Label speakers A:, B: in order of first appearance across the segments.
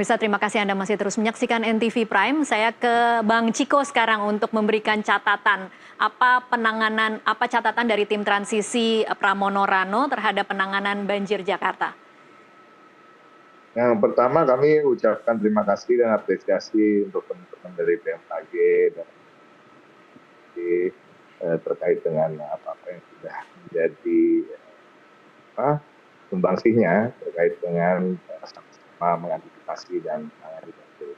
A: pemirsa, terima kasih Anda masih terus menyaksikan NTV Prime. Saya ke Bang Ciko sekarang untuk memberikan catatan. Apa catatan dari tim transisi Pramono Rano terhadap penanganan banjir Jakarta?
B: Yang pertama kami ucapkan terima kasih dan apresiasi untuk teman-teman dari BMKG dan terkait dengan apa yang sudah menjadi sumbangsihnya terkait dengan sama-sama mengantisipasi dan menangani banjir.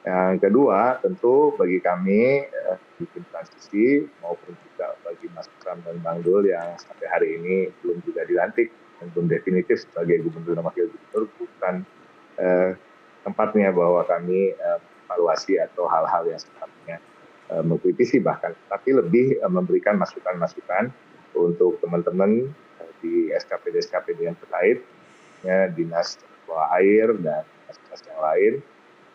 B: Yang kedua, tentu bagi kami di tim transisi maupun juga bagi Mas Pram dan Bang Dul yang sampai hari ini belum juga dilantik dan belum definitif sebagai gubernur dan wakil gubernur, bukan tempatnya bahwa kami evaluasi atau hal-hal yang sifatnya mengkritisi bahkan, tapi lebih memberikan masukan-masukan untuk teman-teman di SKPD yang terkait, dinas bawah air dan dinas yang lain,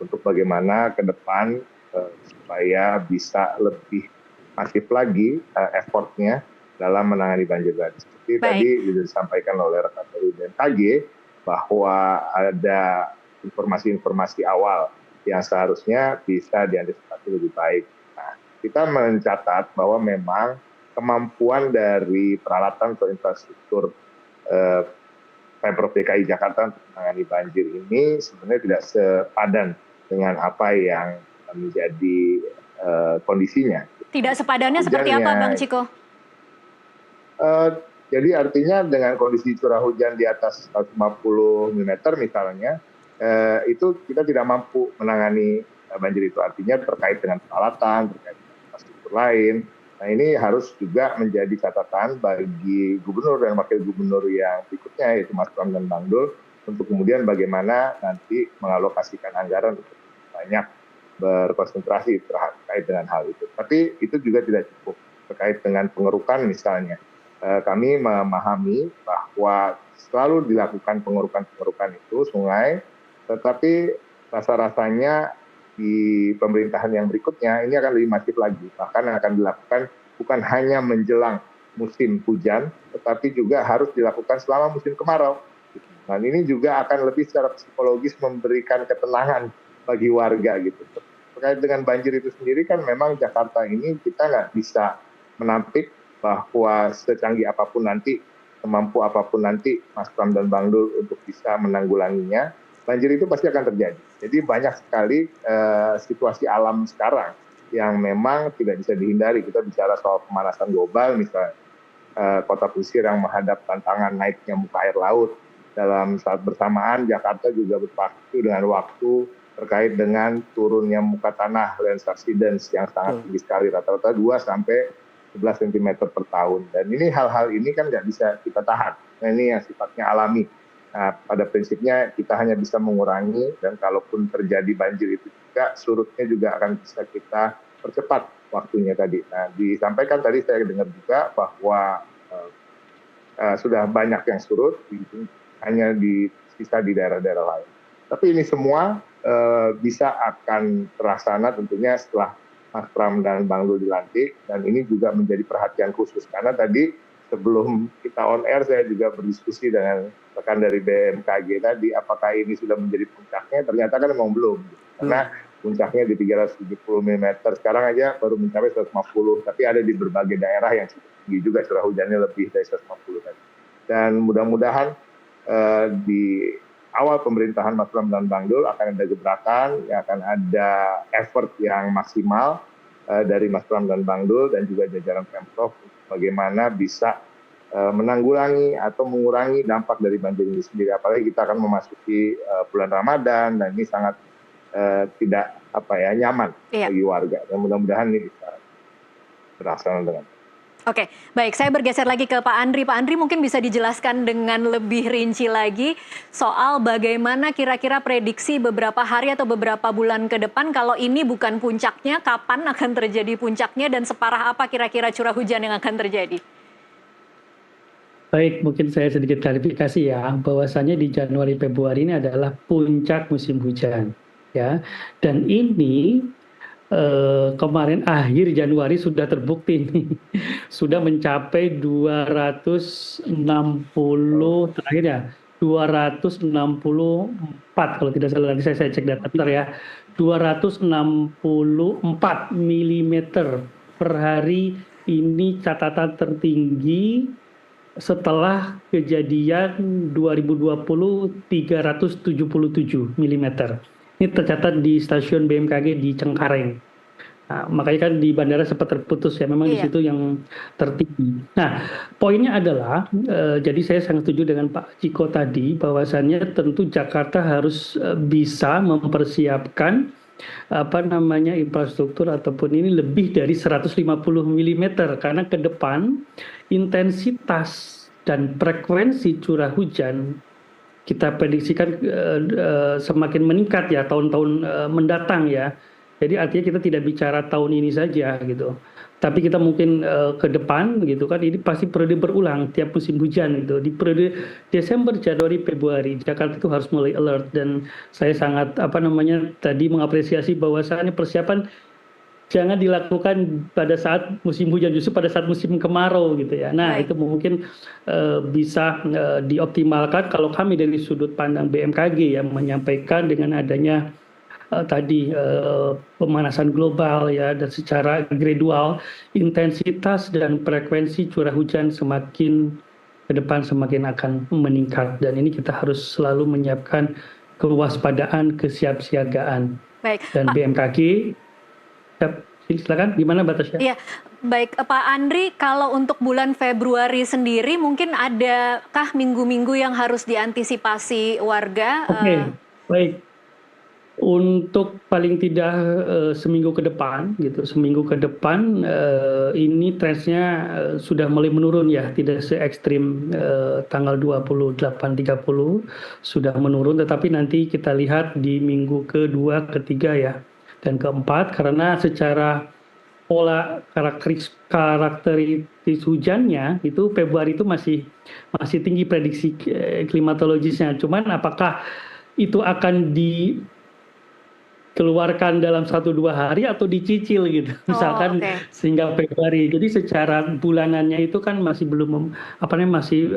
B: untuk bagaimana ke depan supaya bisa lebih masif lagi effortnya dalam menangani banjir tadi. Seperti tadi disampaikan oleh rekan dari BMKG bahwa ada informasi-informasi awal yang seharusnya bisa diantisipasi lebih baik. Nah, kita mencatat bahwa memang kemampuan dari peralatan atau infrastruktur Pemprov DKI Jakarta untuk menangani banjir ini sebenarnya tidak sepadan dengan apa yang menjadi kondisinya.
A: Tidak sepadannya seperti apa, Bang Ciko?
B: Jadi artinya dengan kondisi curah hujan di atas 150 mm misalnya, itu kita tidak mampu menangani banjir itu. Artinya terkait dengan peralatan, terkait dengan infrastruktur lain. Nah, ini harus juga menjadi catatan bagi gubernur dan wakil gubernur yang berikutnya, yaitu Mas Pram dan Bang Dul, untuk kemudian bagaimana nanti mengalokasikan anggaran untuk banyak berkonsentrasi terkait dengan hal itu. Tapi itu juga tidak cukup terkait dengan pengerukan misalnya. Kami memahami bahwa selalu dilakukan pengerukan itu sungai, tetapi rasa-rasanya di pemerintahan yang berikutnya ini akan lebih masif lagi. Bahkan akan dilakukan bukan hanya menjelang musim hujan, tetapi juga harus dilakukan selama musim kemarau. Dan ini juga akan lebih secara psikologis memberikan ketenangan bagi warga gitu. Terkait dengan banjir itu sendiri kan memang Jakarta ini kita nggak bisa menampik bahwa secanggih apapun nanti, semampu apapun nanti Mas Pram dan Bang Dul untuk bisa menanggulanginya, banjir itu pasti akan terjadi. Jadi banyak sekali situasi alam sekarang yang memang tidak bisa dihindari. Kita bicara soal pemanasan global misalnya, kota pesisir yang menghadap tantangan naiknya muka air laut. Dalam saat bersamaan Jakarta juga berpacu dengan waktu terkait dengan turunnya muka tanah, land subsidence yang sangat tinggi sekali, rata-rata 2 sampai 11 cm per tahun. Dan ini hal-hal ini kan nggak bisa kita tahan. Nah, ini yang sifatnya alami. Nah, pada prinsipnya kita hanya bisa mengurangi, dan kalaupun terjadi banjir itu juga, surutnya juga akan bisa kita percepat waktunya tadi. Nah, disampaikan tadi saya dengar juga bahwa sudah banyak yang surut, hanya di sisa di daerah-daerah lain. Tapi ini semua bisa akan terlaksana tentunya setelah Mas Pram dan Bang Dul dilantik, dan ini juga menjadi perhatian khusus karena tadi sebelum kita on air saya juga berdiskusi dengan rekan dari BMKG tadi, apakah ini sudah menjadi puncaknya? Ternyata kan memang belum, karena puncaknya di 370 mm, sekarang aja baru mencapai 150, tapi ada di berbagai daerah yang cukup tinggi juga curah hujannya lebih dari 150 tadi. Dan mudah-mudahan di awal pemerintahan Mas Pram dan Bang Dul akan ada gebrakan, akan ada effort yang maksimal dari Mas Pram dan Bang Dul dan juga jajaran Pemprov bagaimana bisa menanggulangi atau mengurangi dampak dari banjir ini sendiri. Apalagi kita akan memasuki bulan Ramadan dan ini sangat tidak nyaman bagi warga. Dan mudah-mudahan ini bisa terlaksana dengan baik.
A: Oke, baik. Saya bergeser lagi ke Pak Andri. Pak Andri mungkin bisa dijelaskan dengan lebih rinci lagi soal bagaimana kira-kira prediksi beberapa hari atau beberapa bulan ke depan, kalau ini bukan puncaknya, kapan akan terjadi puncaknya dan separah apa kira-kira curah hujan yang akan terjadi?
C: Baik, mungkin saya sedikit klarifikasi ya, bahwasannya di Januari Februari ini adalah puncak musim hujan, ya. Dan ini kemarin akhir Januari sudah terbukti nih, sudah mencapai 260 terakhir ya, 264 kalau tidak salah, nanti saya cek data bentar ya, 264 milimeter per hari. Ini catatan tertinggi setelah kejadian 2020 377 milimeter. Ini tercatat di stasiun BMKG di Cengkareng. Nah, makanya kan di bandara sempat terputus ya, memang di
A: Iya.
C: situ yang tertinggi. Nah, poinnya adalah, jadi saya sangat setuju dengan Pak Ciko tadi, bahwasannya tentu Jakarta harus bisa mempersiapkan infrastruktur ataupun ini lebih dari 150 milimeter, karena ke depan intensitas dan frekuensi curah hujan kita prediksikan semakin meningkat ya tahun-tahun mendatang ya. Jadi artinya kita tidak bicara tahun ini saja gitu. Tapi kita mungkin ke depan gitu kan, ini pasti periode berulang tiap musim hujan gitu. Di periode Desember, Januari, Februari Jakarta itu harus mulai alert, dan saya sangat tadi mengapresiasi bahwasannya persiapan jangan dilakukan pada saat musim hujan, justru pada saat musim kemarau gitu ya. Nah,
A: Baik.
C: itu mungkin bisa dioptimalkan kalau kami dari sudut pandang BMKG yang menyampaikan dengan adanya tadi pemanasan global ya, dan secara gradual intensitas dan frekuensi curah hujan semakin ke depan semakin akan meningkat, dan ini kita harus selalu menyiapkan kewaspadaan, kesiapsiagaan.
A: Baik,
C: Dan
A: Pak.
C: BMKG, silakan gimana Batasya?
A: Iya, baik Pak Andri, kalau untuk bulan Februari sendiri mungkin adakah minggu-minggu yang harus diantisipasi warga?
C: Oke, baik. Untuk paling tidak seminggu ke depan ini trennya sudah mulai menurun ya, tidak se ekstrim tanggal 28-30 sudah menurun, tetapi nanti kita lihat di minggu kedua, ketiga ya, dan keempat, karena secara pola karakteristik hujannya itu Februari itu masih tinggi prediksi klimatologisnya. Cuman apakah itu akan dikeluarkan dalam 1-2 hari atau dicicil gitu, misalkan
A: oke.
C: sehingga Februari. Jadi secara bulanannya itu kan masih belum masih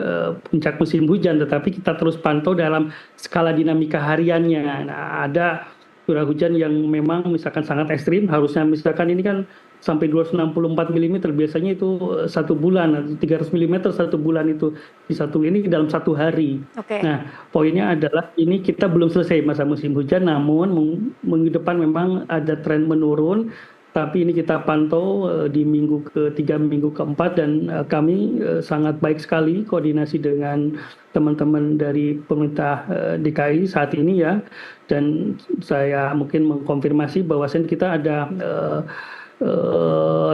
C: puncak musim hujan, tetapi kita terus pantau dalam skala dinamika hariannya. Nah, ada curah hujan yang memang misalkan sangat ekstrim, harusnya misalkan ini kan sampai 264 mm, biasanya itu 1 bulan, atau 300 mm 1 bulan itu ini dalam 1 hari.
A: Oke.
C: Nah, poinnya adalah ini kita belum selesai masa musim hujan, namun minggu depan memang ada tren menurun, tapi ini kita pantau di minggu ketiga, minggu keempat, dan kami sangat baik sekali koordinasi dengan teman-teman dari pemerintah DKI saat ini ya, dan saya mungkin mengkonfirmasi bahwasan kita ada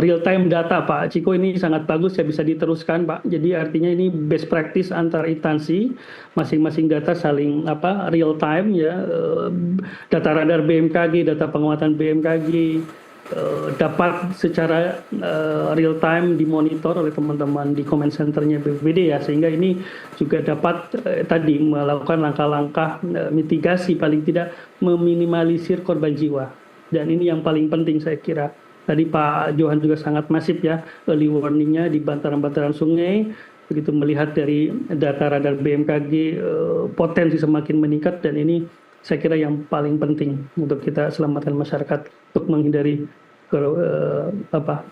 C: real time data Pak Ciko, ini sangat bagus ya, bisa diteruskan Pak. Jadi artinya ini best practice antar instansi, masing-masing data saling real time ya, data radar BMKG, data pengamatan BMKG dapat secara real time dimonitor oleh teman-teman di comment centernya BPBD ya, sehingga ini juga dapat tadi melakukan langkah-langkah mitigasi, paling tidak meminimalisir korban jiwa. Dan ini yang paling penting saya kira. Tadi Pak Johan juga sangat masif ya, early warning-nya di bantaran-bantaran sungai, begitu melihat dari data radar BMKG potensi semakin meningkat, dan ini saya kira yang paling penting untuk kita selamatkan masyarakat untuk menghindari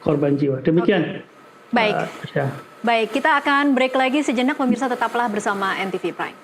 C: korban jiwa. Demikian.
A: Baik.
C: Ya.
A: Baik, kita akan break lagi sejenak, pemirsa tetaplah bersama NTV Prime.